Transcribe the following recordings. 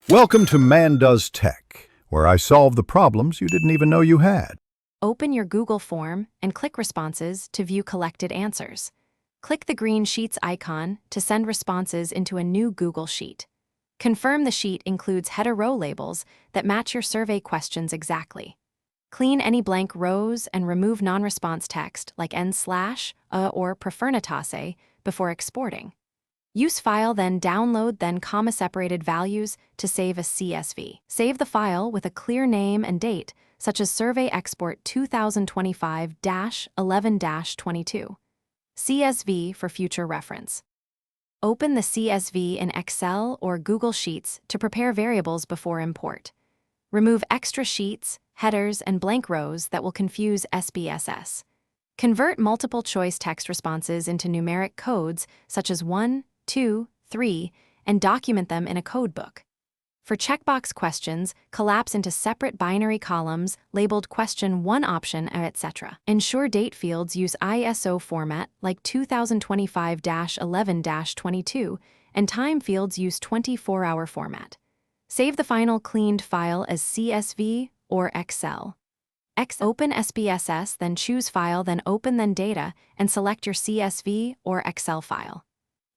Welcome to Man Does Tech, where I solve the problems you didn't even know you had. Open your Google form and click Responses to view collected answers. Click the green Sheets icon to send responses into a new Google Sheet. Confirm the sheet includes header row labels that match your survey questions exactly. Clean any blank rows and remove non-response text like n/, or prefernatasse before exporting. Use file, then download, then comma-separated values to save a CSV. Save the file with a clear name and date, such as Survey Export 2025-11-22. CSV for future reference. Open the CSV in Excel or Google Sheets to prepare variables before import. Remove extra sheets, headers, and blank rows that will confuse SPSS. Convert multiple-choice text responses into numeric codes such as 1, 2, 3, and document them in a codebook. For checkbox questions, collapse into separate binary columns labeled Question 1 option, etc. Ensure date fields use ISO format like 2025-11-22, and time fields use 24-hour format. Save the final cleaned file as CSV or Excel. Open SPSS, then choose File, then Open, then Data, and select your CSV or Excel file.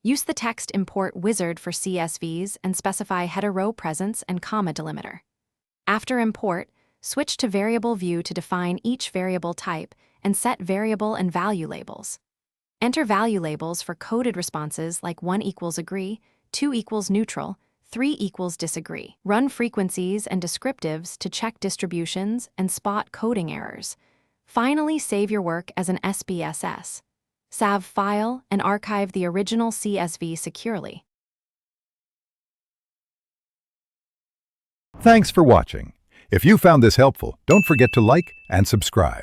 Use the text import wizard for CSVs and specify header row presence and comma delimiter. After import, switch to variable view to define each variable type and set variable and value labels. Enter value labels for coded responses like 1 equals agree, 2 equals neutral, 3 equals disagree. Run frequencies and descriptives to check distributions and spot coding errors. Finally, save your work as an SPSS. Save file and archive the original CSV securely. Thanks for watching. If you found this helpful, don't forget to like and subscribe.